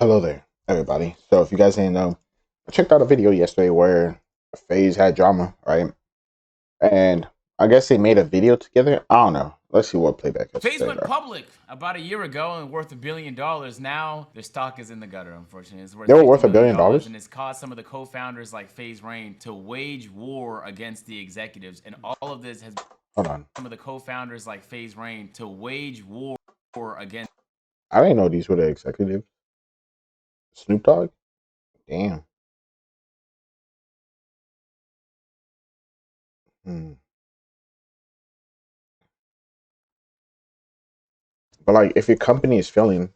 Hello there, everybody. So if you guys didn't know, I checked out a video yesterday where Faze had drama, right? And I guess they made a video together. I don't know. Let's see what Playback has to Faze say, went though. public about a year ago and worth $1 billion. Now their stock is in the gutter, unfortunately. It's worth They were $50 worth $1 million, billion? and it's caused some of the co-founders like Faze Rain to wage war against the executives. And all of this has Hold on. some of the co-founders like Faze Rain to wage war against. I didn't know these were the executives. Snoop Dogg? Damn. Hmm. But like, if your company is failing,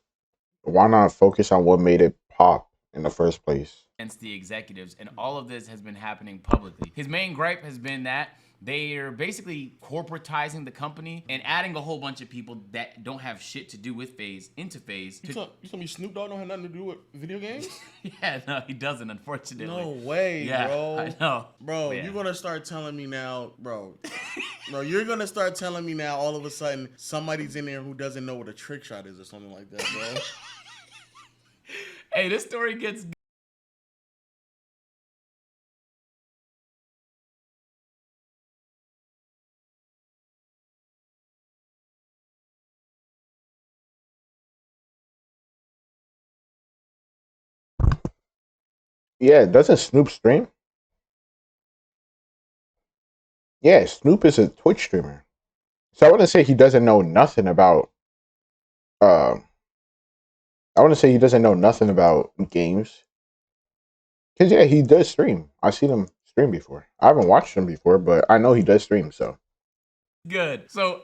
why not focus on what made it pop in the first place? Against the executives, and all of this has been happening publicly. His main gripe has been that they're basically corporatizing the company and adding a whole bunch of people that don't have shit to do with Faze into Faze. You tell me Snoop Dogg don't have nothing to do with video games? Yeah, no, he doesn't, unfortunately. No way, yeah, bro. I know. Bro, Yeah. you're gonna start telling me now, bro. Bro, you're gonna start telling me now all of a sudden somebody's in there who doesn't know what a trick shot is or something like that, bro. Hey, this story gets Yeah, doesn't Snoop stream? Yeah, Snoop is a Twitch streamer. So I wouldn't say he doesn't know nothing about uh I wouldn't say he doesn't know nothing about games. Cause yeah, he does stream. I've seen him stream before. I haven't watched him before, but I know he does stream, so good. So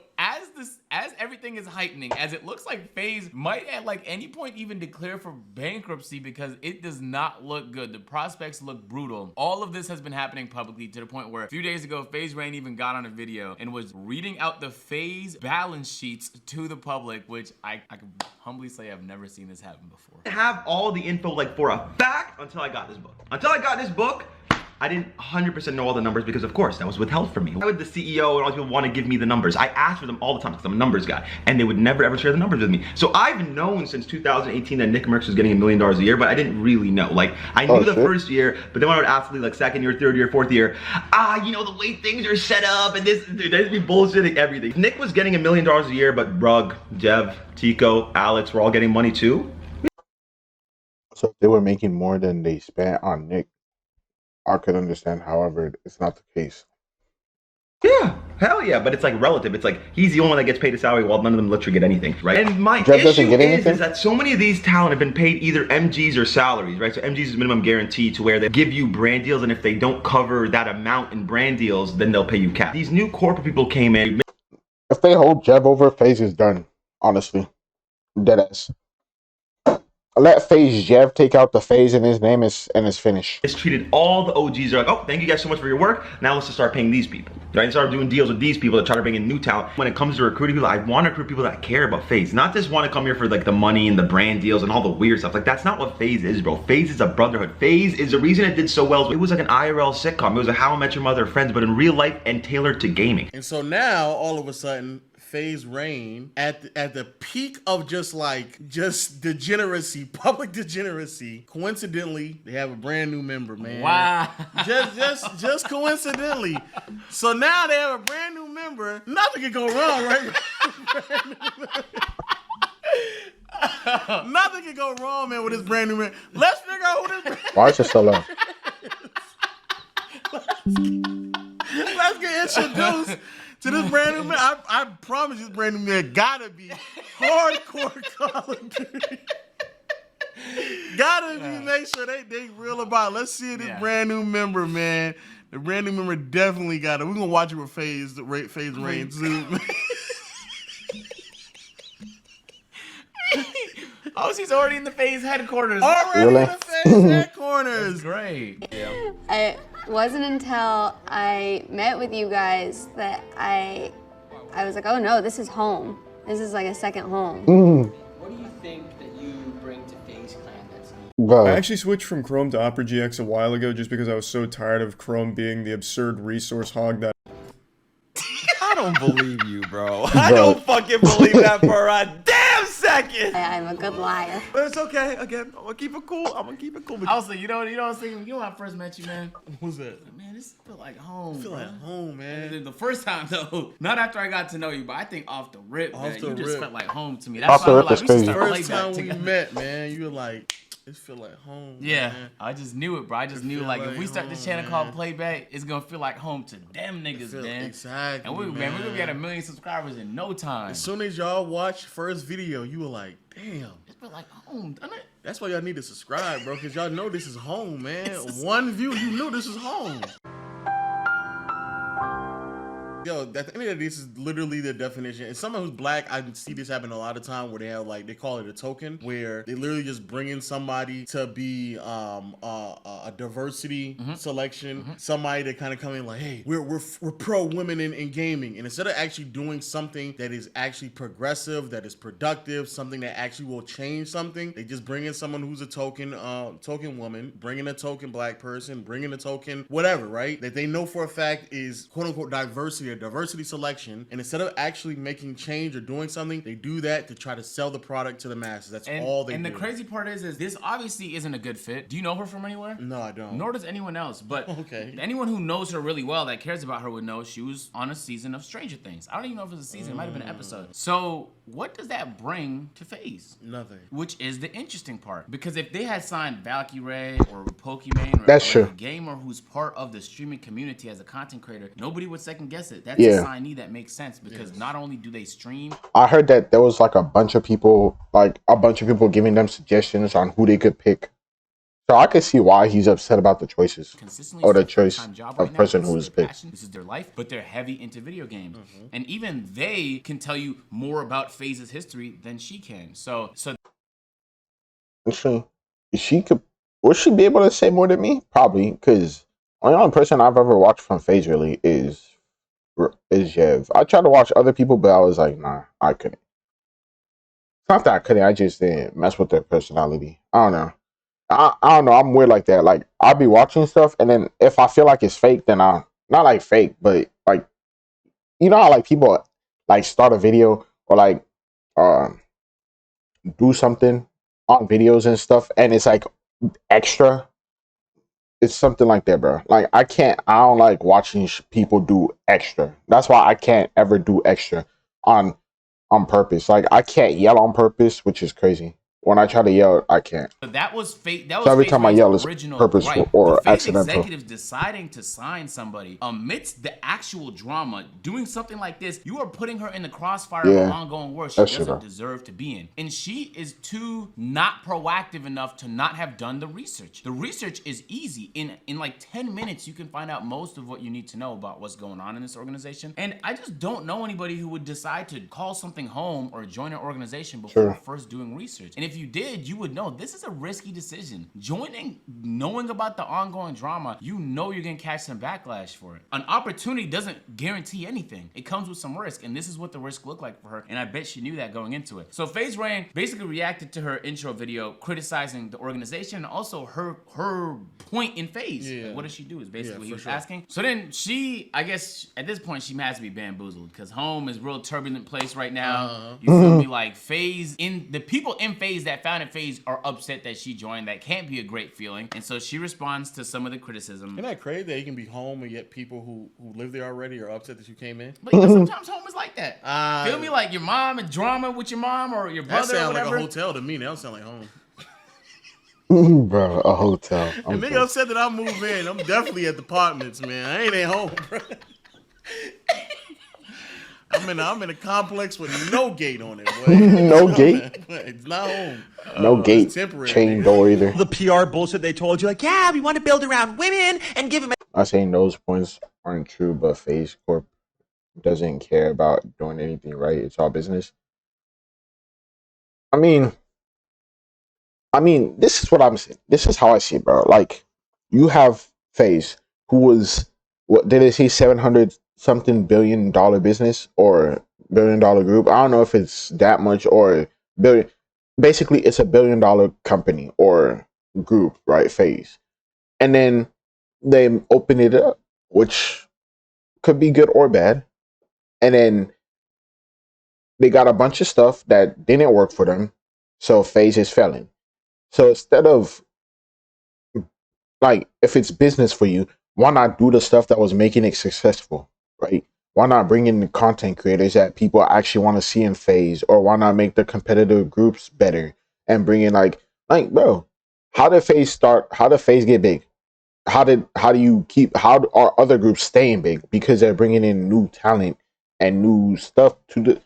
as everything is heightening, as it looks like Faze might at like any point even declare for bankruptcy because it does not look good. The prospects look brutal. All of this has been happening publicly to the point where a few days ago, Faze Rain even got on a video and was reading out the Faze balance sheets to the public, which I can humbly say I've never seen this happen before. I have all the info like for a fact until I got this book. Until I got this book, I didn't 100% know all the numbers because of course that was withheld from me. Why would the CEO and all these people want to give me the numbers? I asked for them all the time because I'm a numbers guy and they would never ever share the numbers with me. So I've known since 2018 that Nick Merckx was getting $1 million a year, but I didn't really know. Like I knew the first year, but then when I would ask like second year, third year, fourth year, you know the way things are set up and this, dude, they'd be bullshitting everything. Nick was getting $1 million a year, but Rug, Jev, Tico, Alex were all getting money too. if they were making more than they spent on Nick, I could understand. However, it's not the case. Yeah, hell yeah, but it's like relative. It's like he's the only one that gets paid a salary while none of them literally get anything, right? And my Jeff doesn't issue get anything? is that so many of these talent have been paid either MGs or salaries, right? So MGs is minimum guarantee to where they give you brand deals, and if they don't cover that amount in brand deals, then they'll pay you cash. These new corporate people came in. If they hold Jeb over, Faze is done. Honestly, deadass. Let Faze Jev take out the Faze in his name and it's finished. Mistreated all the OGs. They're like, oh, thank you guys so much for your work. Now let's just start paying these people, right? And start doing deals with these people to try to bring in new talent. When it comes to recruiting people, I want to recruit people that care about Faze, not just want to come here for like the money and the brand deals and all the weird stuff. Like that's not what Faze is, bro. Faze is a brotherhood. Faze is the reason it did so well. It was like an IRL sitcom. It was a How I Met Your Mother Friends, but in real life and tailored to gaming. And so now all of a sudden Faze Rain at the peak of just degeneracy, public degeneracy. Coincidentally, they have a brand new member, man. Wow. Just coincidentally. So now they have a brand new member. Nothing can go wrong, right? Nothing can go wrong, man, with this brand new member. Let's figure out who this. Why is it so low? Let's get introduced to this brand new man. I promise you, this brand new man gotta be hardcore Call of Duty. Gotta be, make sure they real about it. Let's see this brand new member, man. The brand new member definitely got it. We're gonna watch it with Faze Rain too. Oh, she's already in the Faze headquarters. Already Really? in the Faze headquarters. Great. Yeah. It wasn't until I met with you guys that I was like, oh no, this is home. This is like a second home. What do you think that you bring to Faze Clan that's Bro, I actually switched from Chrome to Opera GX a while ago just because I was so tired of Chrome being the absurd resource hog that I don't believe you, bro. I don't fucking believe that for a damn second. second. I'm a good liar. But it's okay. Again, I'm gonna keep it cool. But Also, you know what I was thinking? You know when I first met you, man? Who's that? Man, this feel like home. I feel bro. like home, man. The first time though, not after I got to know you, but I think off the rip, man, the you just rip. felt like home to me. Off That's the why rip we're is like, we should crazy. start First Playback time we together. met, man, you were like, it feel like home. Yeah, man. I just knew it, bro. I just knew feel like if like we start this home, channel man. called Playback, it's gonna feel like home to them niggas, Feel- man. Exactly. And we're gonna be at 1 million subscribers in no time. As soon as y'all watch first video, you were like, damn. It feel like home, doesn't it? That's why y'all need to subscribe, bro, because y'all know this is home, man. One view, you knew this is home. Yo, at the end of this is literally the definition. And someone who's black, I see this happen a lot of time where they have like, they call it a token, where they literally just bring in somebody to be a diversity selection, somebody to kind of come in like, hey, we're pro women in gaming. And instead of actually doing something that is actually progressive, that is productive, something that actually will change something, they just bring in someone who's a token woman, bring in a token black person, bring in a token whatever, right? That they know for a fact is quote unquote diversity, diversity selection, and instead of actually making change or doing something, they do that to try to sell the product to the masses. That's all they do. And the crazy part is this obviously isn't a good fit. Do you know her from anywhere? No, I don't. Nor does anyone else. But Okay. anyone who knows her really well, that cares about her, would know she was on a season of Stranger Things. I don't even know if it was a season. It might have been an episode. So what does that bring to Faze? Nothing. Which is the interesting part. Because if they had signed Valkyrie or Pokimane or That's a true. gamer who's part of the streaming community as a content creator, nobody would second guess it. That's Yeah. a signee that makes sense because not only do they stream, I heard that there was like a bunch of people giving them suggestions on who they could pick. So I could see why he's upset about the choices consistently or the it's their choice full-time job of right now. person This who is was their picked. passion, this is their life, but they're heavy into video games. And even they can tell you more about Faze's history than she can. So Actually, would she be able to say more than me? Probably, because the only person I've ever watched from Faze really is Jev. I tried to watch other people, but I was like, nah, I couldn't. It's not that I couldn't, I just didn't mess with their personality. I don't know. I don't know. I'm weird like that. Like I'll be watching stuff, and then if I feel like it's fake, then I'll not like fake, but like you know how like people like start a video or like do something on videos and stuff, and it's like extra. It's something like that, bro. Like I don't like watching people do extra. That's why I can't ever do extra on purpose. Like I can't yell on purpose, which is crazy. When I try to yell, I can't. that was fake. That was So every Faze time I Ray's yell, it's original purposeful gripe. or The Faze accidental. executives deciding to sign somebody amidst the actual drama, doing something like this, you are putting her in the crossfire of ongoing work she That's true, doesn't bro. deserve to be in. And she is too not proactive enough to not have done the research. The research is easy. In like 10 minutes, you can find out most of what you need to know about what's going on in this organization. And I just don't know anybody who would decide to call something home or join an organization before first doing research. And if you did, you would know this is a risky decision. Joining, knowing about the ongoing drama, you know you're gonna catch some backlash for it. An opportunity doesn't guarantee anything. It comes with some risk, and this is what the risk looked like for her, and I bet she knew that going into it. So Faze Rain basically reacted to her intro video, criticizing the organization and also her point in Faze. Yeah. Like, what does she do is basically what he for was sure. asking. So then she, I guess at this point, she has to be bamboozled because home is a real turbulent place right now. You feel me? Like Faze, the people in Faze that founded Faze are upset that she joined. That can't be a great feeling. And so she responds to some of the criticism. Isn't that crazy that you can be home and yet people who live there already are upset that you came in? But you know, sometimes home is like that. Uh, Feel me? Like your mom and drama with your mom or your That brother or sounds like whatever. a hotel to me. That don't sound like home. Bro, a hotel. The nigga upset that I move in. I'm definitely at the apartments, man. I ain't at home, bro. I'm in a complex with no gate on it, boy. No gate? It's not home. No gate, it's temporary. chain door either. The PR bullshit they told you, like, yeah, we want to build around women and give them. I'm saying those points aren't true, but Faze Corp doesn't care about doing anything right. It's all business. I mean, this is what I'm saying. This is how I see it, bro. Like, you have Faze, who was, what did they say, $700 something billion business or $1 billion group? I don't know if it's that much or billion. Basically, it's a $1 billion company or group, right? Faze. And then they open it up, which could be good or bad. And then they got a bunch of stuff that didn't work for them, so Faze is failing. So instead of like, if it's business for you, why not do the stuff that was making it successful, right? Why not bring in the content creators that people actually want to see in Faze, or why not make the competitive groups better and bring in like bro, how did Faze start? How did Faze get big? How do you keep? How are other groups staying big? Because they're bringing in new talent and new stuff to the.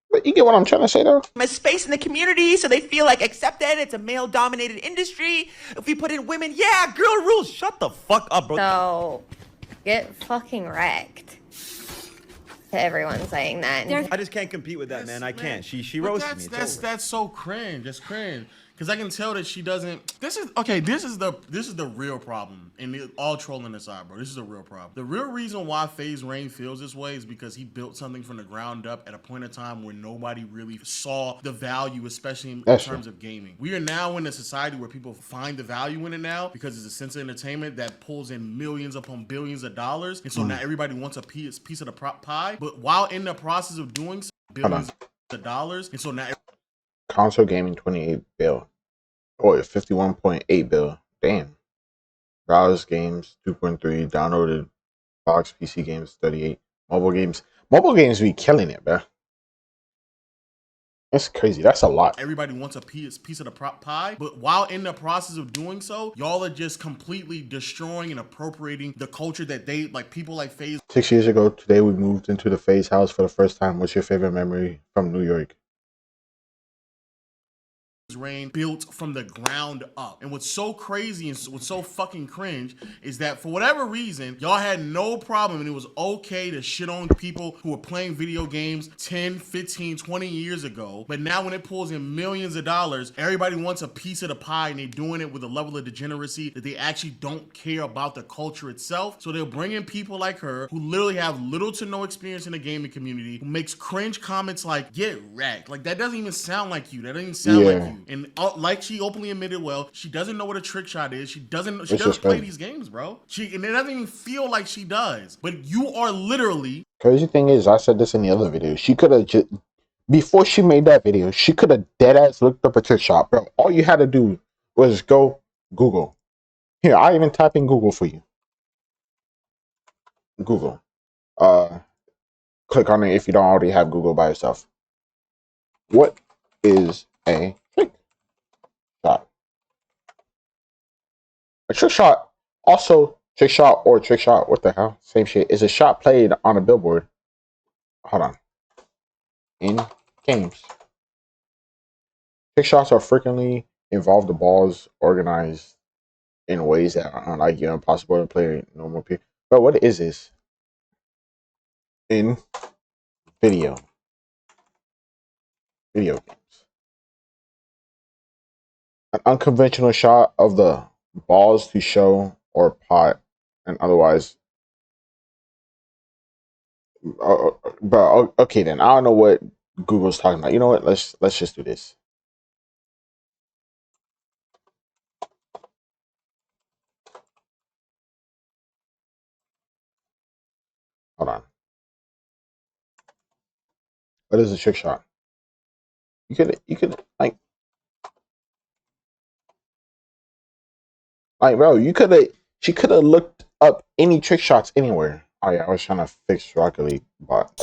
But you get what I'm trying to say, though. A space in the community so they feel like accepted. It's a male-dominated industry. If we put in women, yeah, girl rules. Shut the fuck up, bro. So, get fucking wrecked. To everyone saying that. I just can't compete with that, man. I can't. She roasted me. That's so cringe. That's cringe. Because I can tell that she doesn't. This is the real problem. And all trolling aside, bro. This is the real problem. The real reason why Faze Rain feels this way is because he built something from the ground up at a point in time where nobody really saw the value, especially in terms of gaming. We are now in a society where people find the value in it now because it's a sense of entertainment that pulls in millions upon billions of dollars. And so now everybody wants a piece of the pie. But while in the process of doing so, billions of dollars. And so now console gaming 28 bill. Oh, 51.8 bill. Damn. Browse games 2.3. Downloaded box PC games 38. Mobile games be killing it, bro. That's crazy. That's a lot. Everybody wants a piece of the pie, but while in the process of doing so, y'all are just completely destroying and appropriating the culture that they like. People like Faze. 6 years ago today, we moved into the Faze house for the first time. What's your favorite memory from New York? Rain built from the ground up. And what's so crazy and what's so fucking cringe is that for whatever reason, y'all had no problem and it was okay to shit on people who were playing video games 10, 15, 20 years ago. But now when it pulls in millions of dollars, everybody wants a piece of the pie and they're doing it with a level of degeneracy that they actually don't care about the culture itself. So they'll bring in people like her who literally have little to no experience in the gaming community, who makes cringe comments like, get wrecked. Like, that doesn't even sound like you. That doesn't even sound like you. And like she openly admitted, well, she doesn't know what a trick shot is. She doesn't play these games, bro. And it doesn't even feel like she does. But you are literally. Crazy thing is, I said this in the other video. She could have just, before she made that video, she could have dead ass looked up a trick shot, bro. All you had to do was go Google. Here, I even type in Google for you. Google. Click on it if you don't already have Google by yourself. What is a trick shot? A trick shot, also trick shot or trick shot, what the hell? Same shit. Is a shot played on a billboard. Hold on. In games. Trick shots are frequently involve the balls organized in ways that are unlike you impossible to play normal people. But what is this? In video games. An unconventional shot of the balls to show or pot and otherwise. But okay then, I don't know what Google's talking about. You know what? Let's just do this. Hold on. What is a trick shot? You could like bro, she could have looked up any trick shots anywhere. Oh yeah, I was trying to fix Rocket League bot,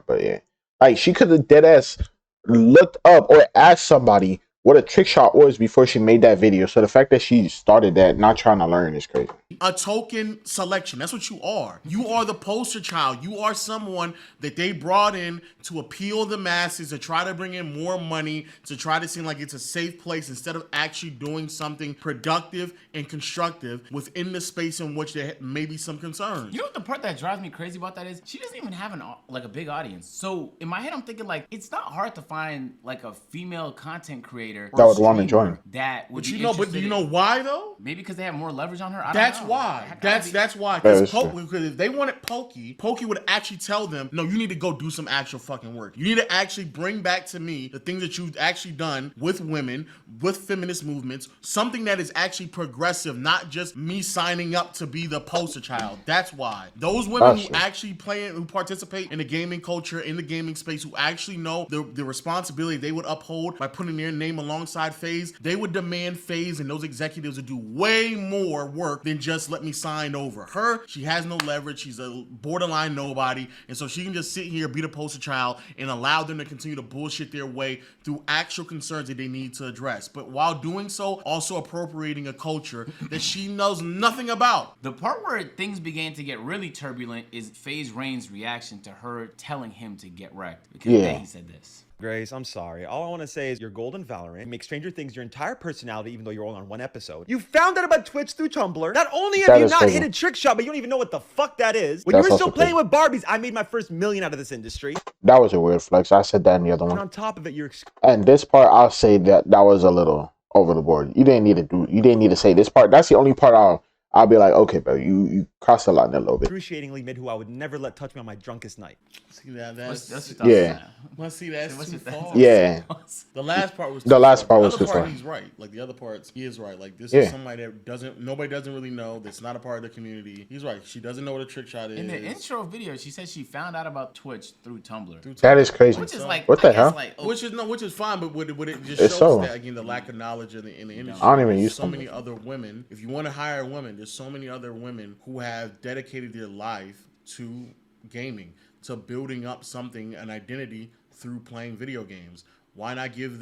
but yeah. Like, she could have dead ass looked up or asked somebody what a trick shot was before she made that video. So the fact that she started that not trying to learn is crazy. A token selection. That's what you are. You are the poster child. You are someone that they brought in to appeal the masses, to try to bring in more money, to try to seem like it's a safe place instead of actually doing something productive and constructive within the space in which there may be some concerns. You know what the part that drives me crazy about that is? She doesn't even have a big audience. So in my head, I'm thinking like, it's not hard to find like a female content creator that would want to join. That would but you know why though? Maybe because they have more leverage on her. That's That's why. That's why. That Because is true. if they wanted Pokey would actually tell them, no, you need to go do some actual fucking work. You need to actually bring back to me the things that you've actually done with women, with feminist movements, something that is actually progressive, not just me signing up to be the poster child. That's why. Those women who actually play it, who participate in the gaming culture, in the gaming space, who actually know the responsibility they would uphold by putting their name alongside Faze, they would demand Faze and those executives to do way more work than just let me sign over. Her, she has no leverage. She's a borderline nobody. And so she can just sit here, be the poster child, and allow them to continue to bullshit their way through actual concerns that they need to address. But while doing so, also appropriating a culture that she knows nothing about. The part where things began to get really turbulent is FaZe Rain's reaction to her telling him to get wrecked. Because then he said this. Grace, I'm sorry. All I want to say is you're golden Valorant. You make Stranger Things your entire personality, even though you're only on one episode. You found out about Twitch through Tumblr. Not only have you not hit a trick shot, but you don't even know what the fuck that is. When you were still playing with Barbies, I made my first $1 million out of this industry. That was a weird flex. I said that in the other one. And on top of it, you're... And this part, I'll say that was a little over the board. You didn't need to say this part. That's the only part I'll be like, okay, bro, you crossed the line a little bit. Excruciatingly mid who I would never let touch me on my drunkest night. See that? That's Well, see, that's too far. Yeah. The last part was too the last far. part was The too other part, far. he's right. Like the other parts, he is right. Like this is somebody that nobody doesn't really know. That's not a part of the community. He's right. She doesn't know what a trick shot is. In the intro video, she said she found out about Twitch through Tumblr. That is crazy. Which is like, what the hell? Like, which is fine, but would it just shows that again the lack of knowledge in the industry. I don't even use so many other women. If you want to hire a woman, there's so many other women who have dedicated their life to gaming, to building up something, an identity through playing video games. Why not give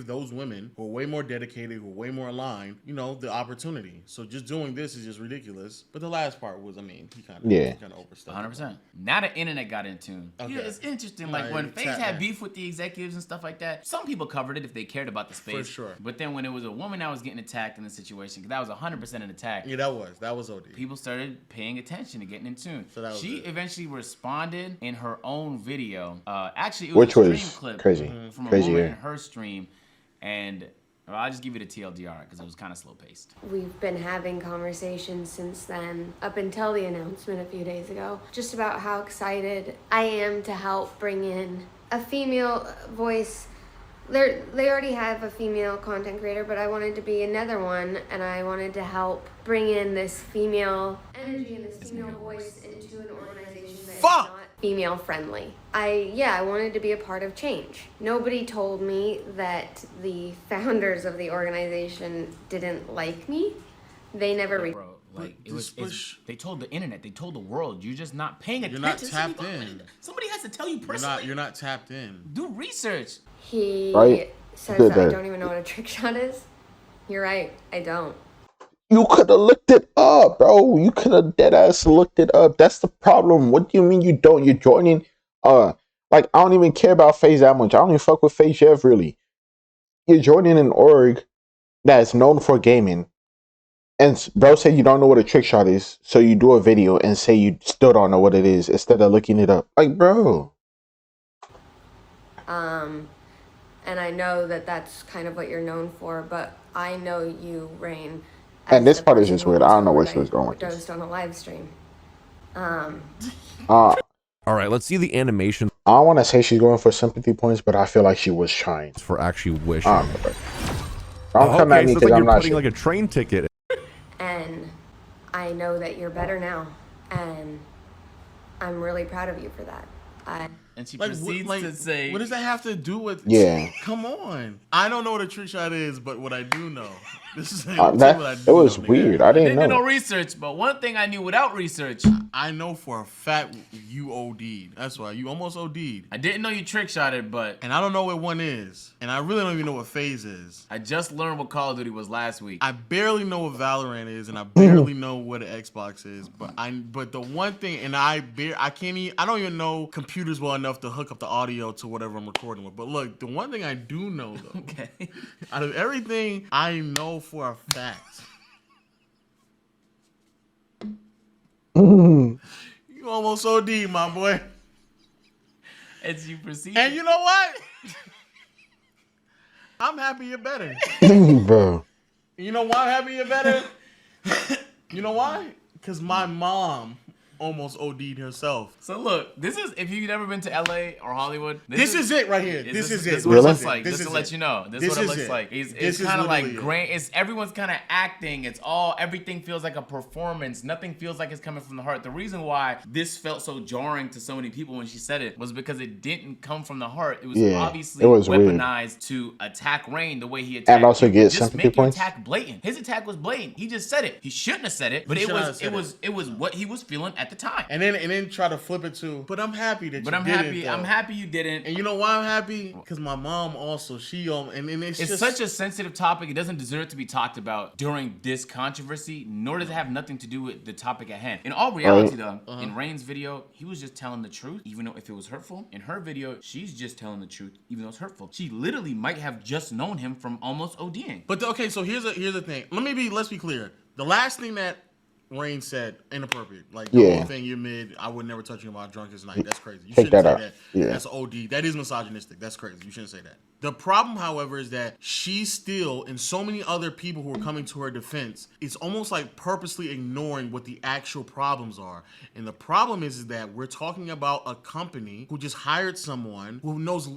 those women who are way more dedicated, who are way more aligned, the opportunity? So just doing this is just ridiculous. But the last part was, he kind of overstepped. 100%. Now the internet got in tune. Okay. Yeah, it's interesting. Like when FaZe had beef with the executives and stuff like that, some people covered it if they cared about the space. For sure. But then when it was a woman that was getting attacked in the situation, because that was 100% an attack. Yeah, that was OD. People started paying attention and getting in tune. So she eventually responded in her own video. Actually, it was a stream clip crazy. From a woman in her stream, and I'll just give you the TLDR because it was kind of slow paced. We've been having conversations since then, up until the announcement a few days ago, just about how excited I am to help bring in a female voice. They already have a female content creator, but I wanted to be another one, and I wanted to help bring in this female energy and this female voice into an organization that's not female friendly. I wanted to be a part of change. Nobody told me that the founders of the organization didn't like me. They never they told the internet, they told the world, you're just not paying attention. You're not tapped in. Somebody has to tell you personally. You're not tapped in. Do research. He says that I don't even know what a trick shot is. You're right, I don't. You could have looked it up, bro. You could have deadass looked it up. That's the problem. What do you mean you don't? You're joining, I don't even care about FaZe that much. I don't even fuck with FaZe Jeff, really. You're joining an org that's known for gaming. And bro said you don't know what a trick shot is, so you do a video and say you still don't know what it is instead of looking it up. Like, bro. And I know that that's kind of what you're known for, but I know you, Rain. And this part is just weird. I don't know where she was going with this. On a live stream. All right, let's see the animation. I don't want to say she's going for sympathy points, but I feel like she was trying. For actually wishing. Don't come at me because I'm not putting like a train ticket. And I know that you're better now, and I'm really proud of you for that. And she proceeds to say, what does that have to do with? Yeah. Come on. I don't know what a trick shot is, but what I do know. This is it was weird. I didn't know. do no research, but one thing I knew without research, I know for a fact you OD'd. That's why you almost OD'd. I didn't know you trick shotted, but and I don't know what one is, and I really don't even know what Faze is. I just learned what Call of Duty was last week. I barely know what Valorant is, and I barely know what an Xbox is. But the one thing, and I don't even know computers well enough to hook up the audio to whatever I'm recording with. But look, the one thing I do know though, okay, out of everything I know for a fact. You almost OD, my boy. As you proceed. And you know what? I'm happy you're better. Bro. You know why I'm happy you're better? You know why? Because my mom almost OD'd herself. So look, this is, if you've never been to LA or Hollywood, this is it right here. This is it. This is what Really? it looks like. Just to let you know, this is what it looks like. It's kind of like grand. It's everyone's kind of acting. It's all, everything feels like a performance. Nothing feels like it's coming from the heart. The reason why this felt so jarring to so many people when she said it was because it didn't come from the heart. It was obviously weaponized to attack Rain the way he attacked. And also get just sympathy make your points. attack blatant. His attack was blatant. He just said it. He shouldn't have said it, but it was what he was feeling at the time. And then try to flip it to, but I'm happy that I'm happy you didn't. And you know why I'm happy? Because my mom also, and it's just such a sensitive topic. It doesn't deserve to be talked about during this controversy, nor does it have nothing to do with the topic at hand. In all reality, though, in Rain's video, he was just telling the truth, even though if it was hurtful. In her video, she's just telling the truth, even though it's hurtful. She literally might have just known him from almost ODing. But okay, so here's the thing. Let's be clear. The last thing that Rain said, inappropriate. Like, the whole thing, you're mid, I would never touch you about drunk as night. That's crazy. You shouldn't say that. Yeah. That's OD. That is misogynistic. That's crazy. You shouldn't say that. The problem, however, is that she still, and so many other people who are coming to her defense, it's almost like purposely ignoring what the actual problems are. And the problem is that we're talking about a company who just hired someone who knows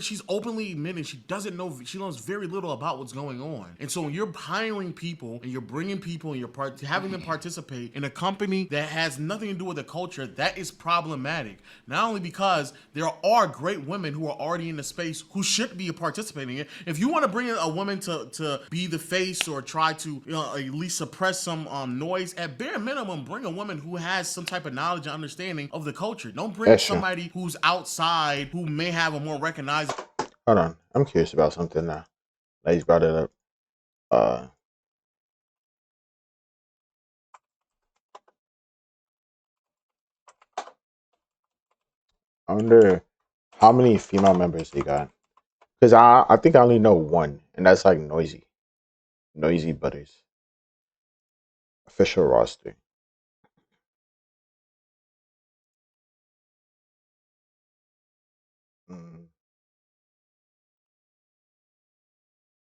she's openly admitting she knows very little about what's going on. And so when you're hiring people and you're bringing people and you're having them participate in a company that has nothing to do with the culture, that is problematic. Not only because there are great women who are already in the space who should be participating in it. If you want to bring in a woman to be the face or try to at least suppress some noise, at bare minimum, bring a woman who has some type of knowledge and understanding of the culture. Don't bring somebody who's outside who may have a more recognizable. Hold on, I'm curious about something now. He's brought it up. I wonder how many female members they got. Because I think I only know one, and that's like Noisy Butters. Official roster.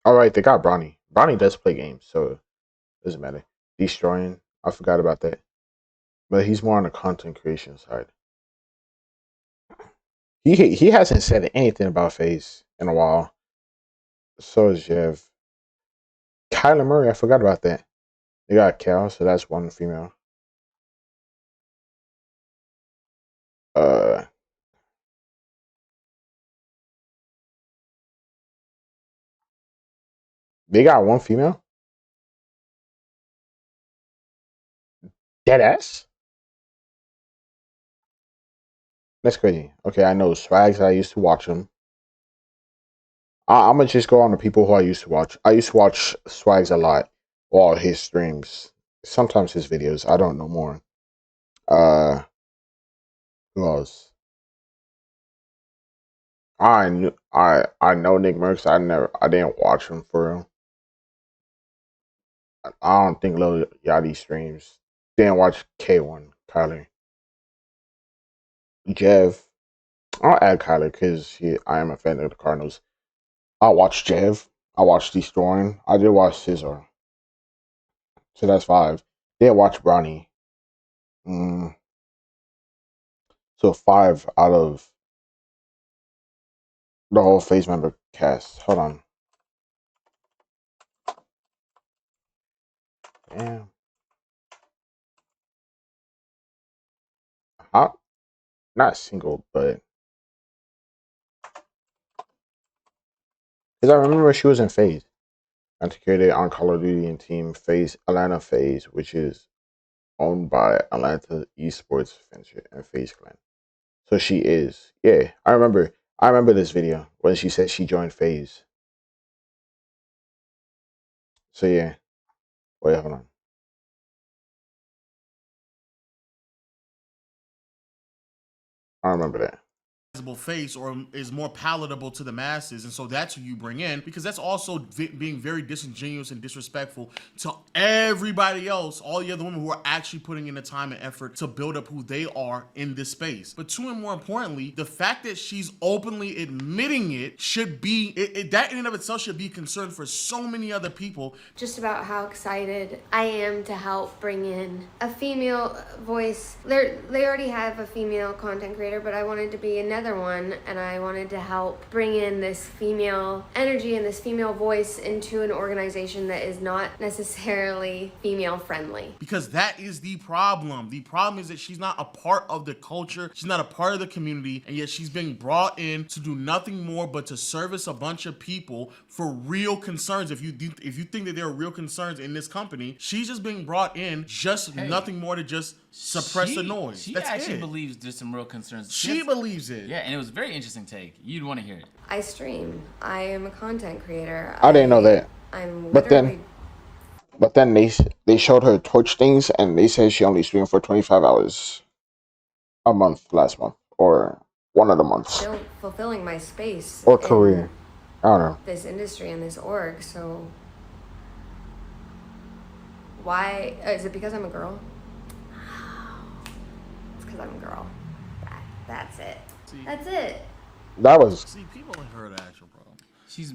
All right, they got Bronny. Bronny does play games, so it doesn't matter. Destroying, I forgot about that. But he's more on the content creation side. He hasn't said anything about Faze in a while. So is Jeff. Kyler Murray, I forgot about that. They got Cal, so that's one female. They got one female? Deadass? That's crazy. Okay, I know Swags. I used to watch him. I'm gonna just go on the people who I used to watch. I used to watch Swags a lot. All his streams. Sometimes his videos. I don't know more. Who else? I know Nick Merckx. I didn't watch him for real. I don't think Lil Yachty streams. Didn't watch K1, Kyler. Jev. I'll add Kyler because I am a fan of the Cardinals. I watched Jev. I watched Destroying. I did watch Scissor. So that's 5. Didn't watch Bronny. So 5 out of the whole Faze member cast. Hold on. Damn. Not single, but because I remember she was in Faze. Integrated on Call of Duty and Team Faze Atlanta Faze, which is owned by Atlanta Esports Venture and Faze Clan. So she is. Yeah, I remember this video when she said she joined Faze. So yeah. Wait, hold on. I remember that. face or is more palatable to the masses, and so that's who you bring in, because that's also being very disingenuous and disrespectful to everybody else, all the other women who are actually putting in the time and effort to build up who they are in this space. But two, and more importantly, the fact that she's openly admitting it should be that in and of itself should be concern for so many other people. Just about how excited I am to help bring in a female voice. They already have a female content creator, but I wanted to be another one, and I wanted to help bring in this female energy and this female voice into an organization that is not necessarily female friendly. Because that is the problem. The problem is that she's not a part of the culture, she's not a part of the community, and yet she's being brought in to do nothing more but to service a bunch of people for real concerns. If you think that there are real concerns in this company, she's just being brought in nothing more to just suppress the noise. She That's actually it. believes there's some real concerns. She believes it. Yeah, and it was a very interesting take. You'd want to hear it. I stream. I am a content creator. I didn't know that. I'm But then they showed her Twitch things, and they said she only streamed for 25 hours a month last month, or one of the months, still fulfilling my space or career. I don't know. This industry and this org. So why is it? Because I'm a girl? It's because I'm a girl. That's it. That's it. That was. See, people like her the actual problem. She's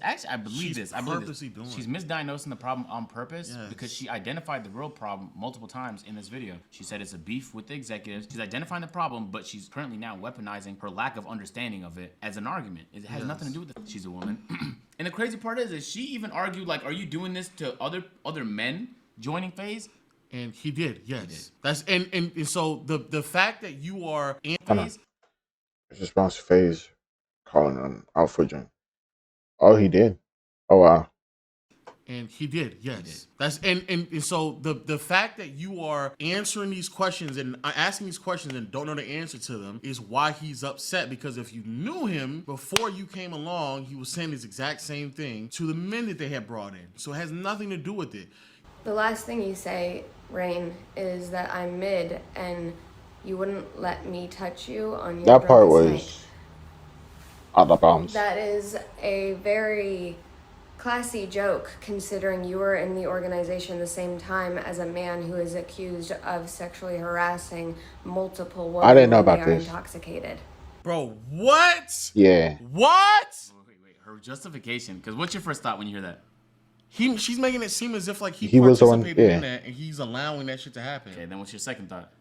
actually, I believe She's this. I believe this. purposely doing She's it. misdiagnosing the problem on purpose Yes. because she identified the real problem multiple times in this video. She said it's a beef with the executives. She's identifying the problem, but she's currently now weaponizing her lack of understanding of it as an argument. It has nothing to do with it. She's a woman. And the crazy part is she even argued, like, are you doing this to other men joining Faze? And he did, yes. That's and so the fact that you are in Faze. His response to Faze calling on Alpha Jim. Oh, he did. Oh wow. And he did, yes. That's and so the fact that you are answering these questions and asking these questions and don't know the answer to them is why he's upset. Because if you knew him before you came along, he was saying this exact same thing to the men that they had brought in. So it has nothing to do with it. The last thing you say, Rain, is that I'm mid and you wouldn't let me touch you on your That part brother's was mic. out of bounds. That is a very classy joke, considering you were in the organization the same time as a man who is accused of sexually harassing multiple women I didn't know when about they are this. intoxicated. Bro, what? Yeah. What? Wait. Her justification. Because what's your first thought when you hear that? She's making it seem as if like he was the one- participated in yeah. that and he's allowing that shit to happen. Okay, then what's your second thought?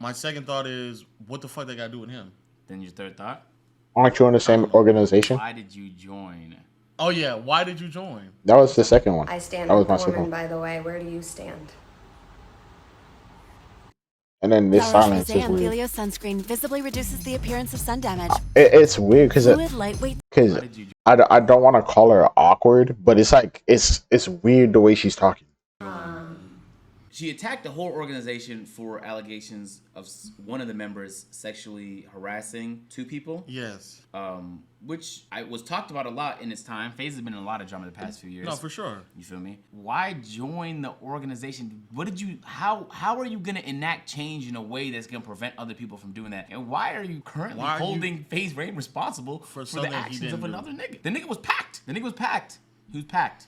My second thought is, what the fuck they got to do with him? Then your third thought? Aren't you in the same organization? Why did you join? Oh yeah, why did you join? That was the second one. I stand That was with my the second woman, one. by the way. Where do you stand? And then this silence is and weird. Helio sunscreen visibly reduces the appearance of sun damage. It's weird because Fluid, lightweight. I don't want to call her awkward, but it's like it's weird the way she's talking. She attacked the whole organization for allegations of one of the members sexually harassing two people. Yes. Which I was talked about a lot in its time. Faze has been in a lot of drama the past few years. No, for sure. You feel me? Why join the organization? What did you? How are you gonna enact change in a way that's gonna prevent other people from doing that? And why are you currently holding Faze Rain responsible for the something he actions didn't of do? another nigga? The nigga was packed. He was packed.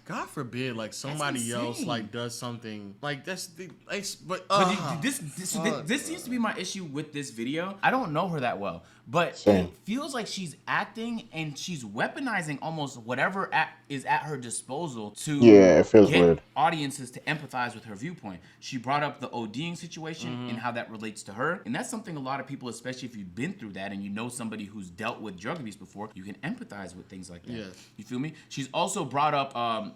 God forbid, like somebody else insane. like does something like that's the but This seems to be my issue with this video. I don't know her that well, but Same. it feels like she's acting and she's weaponizing almost whatever is at her disposal to Yeah, it feels get weird. audiences to empathize with her viewpoint. She brought up the ODing situation and how that relates to her, and that's something a lot of people, especially if you've been through that and you know somebody who's dealt with drug abuse before, you can empathize with things like that. Yes. You feel me? She's also brought up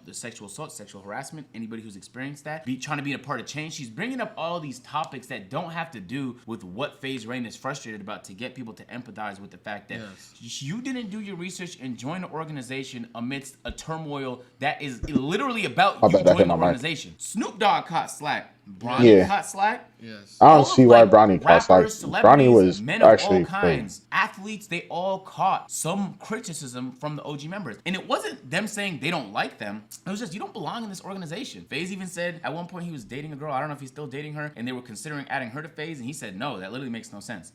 the sexual assault, sexual harassment, anybody who's experienced that, trying to be a part of change. She's bringing up all these topics that don't have to do with what Faze Rain is frustrated about to get people to empathize with the fact that you didn't do your research and join an organization amidst a turmoil that is literally about I you bet that hit joining the my mic. organization. Snoop Dogg caught slack. Bronny caught slack. Yes. I All don't of, see why like, Bronny caught slack. rappers, Bronny celebrities, was men of actually all crazy. kinds, athletes, they all caught some criticism from the OG members. And it wasn't them saying they don't like them. It was just, you don't belong in this organization. Faze even said at one point he was dating a girl. I don't know if he's still dating her. And they were considering adding her to Faze. And he said, no, that literally makes no sense.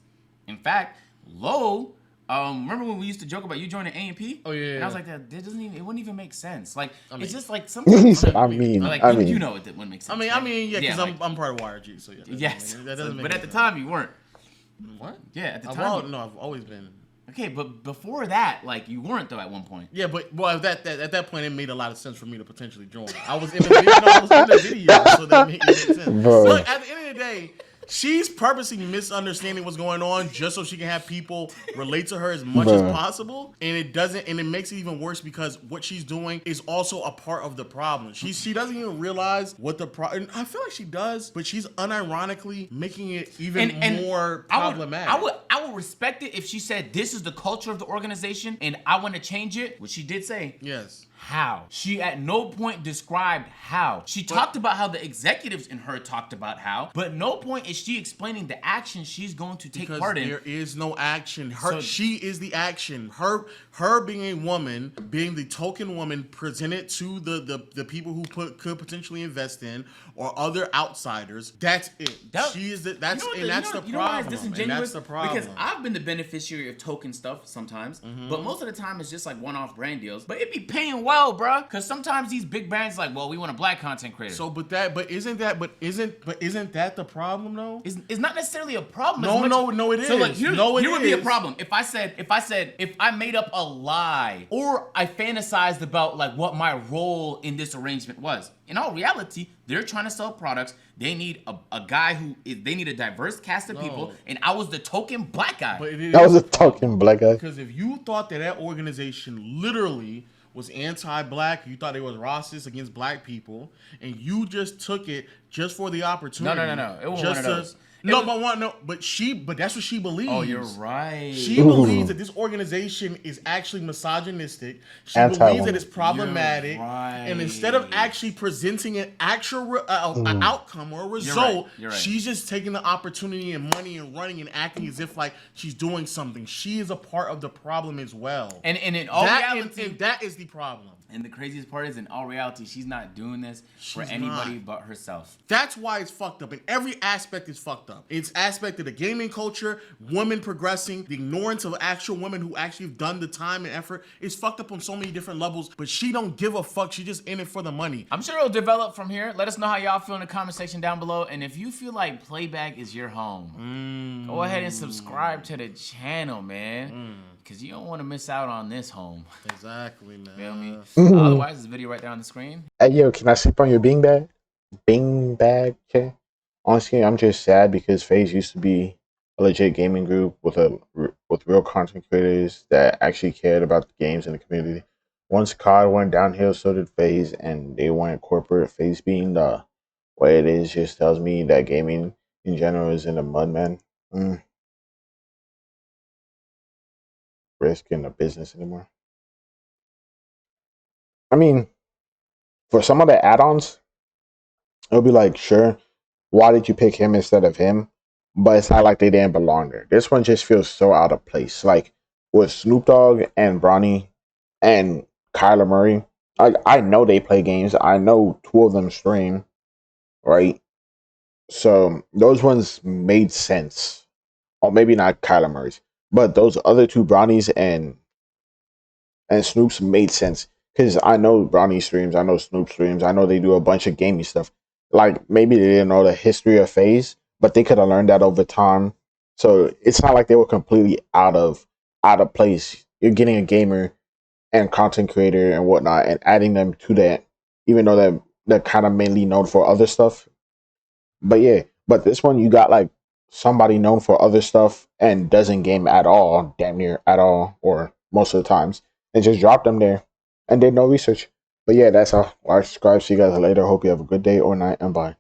In fact, low. Remember when we used to joke about you joining A&P? Oh yeah. And I was like, that doesn't even. It wouldn't even make sense. Like, it's just like sometimes. You know it wouldn't make sense. I mean, yeah, because I'm part of YRG, so yeah. Yes. That doesn't make but at sense. the time you weren't. What? Yeah, at the time. No, I've always been. Okay, but before that, like, you weren't though at one point. Yeah, but at that point, it made a lot of sense for me to potentially join. I was in the video, so that made sense. Look, at the end of the day, she's purposely misunderstanding what's going on just so she can have people relate to her as much as possible, and it makes it even worse because what she's doing is also a part of the problem. She doesn't even realize what the problem. I feel like she does, but she's unironically making it even more problematic. I would respect it if she said this is the culture of the organization and I want to change it, which she did say. Yes. How? She at no point described how. She talked about how the executives in her talked about how, but no point is she explaining the action she's going to take part in. There is no action. She is the action. Her being a woman, being the token woman presented to the people who could potentially invest in or other outsiders. That's it. She is that's the problem. You know why it's disingenuous? And that's the problem. Because I've been the beneficiary of token stuff sometimes, but most of the time it's just like one-off brand deals. But it be paying well, bruh. Because sometimes these big brands like, well, we want a black content creator. So, isn't that the problem though? It's not necessarily a problem. No, it is. So like, here would be a problem if I said if I made up a lie or I fantasized about like what my role in this arrangement was. In all reality, they're trying to sell products. They need a guy they need a diverse cast of people, and I was the token black guy. I was a token black guy. Because if you thought that organization literally was anti-black, you thought it was racist against black people, and you just took it just for the opportunity. No. It wasn't one of those. But that's what she believes. Oh, you're right. She believes that this organization is actually misogynistic. She believes that it's problematic. Right. And instead of actually presenting an actual an outcome or a result, you're right. She's just taking the opportunity and money and running and acting as if like she's doing something. She is a part of the problem as well. And in all reality, that is the problem. And the craziest part is, in all reality, she's not doing this for anybody but herself. That's why it's fucked up. And every aspect is fucked up. It's aspect of the gaming culture, women progressing, the ignorance of actual women who actually have done the time and effort. It's fucked up on so many different levels, but she don't give a fuck. She just in it for the money. I'm sure it'll develop from here. Let us know how y'all feel in the comment section down below. And if you feel like Playback is your home, go ahead and subscribe to the channel, man. Because you don't want to miss out on this home. Exactly, man. Feel me? Otherwise, this video right there on the screen. Hey, yo, can I sleep on your beanbag? Beanbag? Okay. Honestly, I'm just sad because Faze used to be a legit gaming group with real content creators that actually cared about the games and the community. Once COD went downhill, so did Faze, and they went corporate. Faze being the way it is just tells me that gaming in general is in the mud, man. Risk in the business anymore. I mean, for some of the add-ons, it'll be like, sure, why did you pick him instead of him? But it's not like they didn't belong there. This one just feels so out of place. Like with Snoop Dogg and Bronny and Kyler Murray, I know they play games. I know 2 of them stream, right? So those ones made sense. Or maybe not Kyler Murray's. But those other 2 Bronnies and Snoops made sense. Because I know Bronny streams, I know Snoop streams, I know they do a bunch of gaming stuff. Like, maybe they didn't know the history of Faze, but they could have learned that over time. So it's not like they were completely out of place. You're getting a gamer and content creator and whatnot and adding them to that, even though they're kind of mainly known for other stuff. But yeah, but this one you got like somebody known for other stuff and doesn't game at all, damn near at all, or most of the times, and just dropped them there and did no research. But yeah, that's all. I'll subscribe. See you guys later. Hope you have a good day or night, and bye.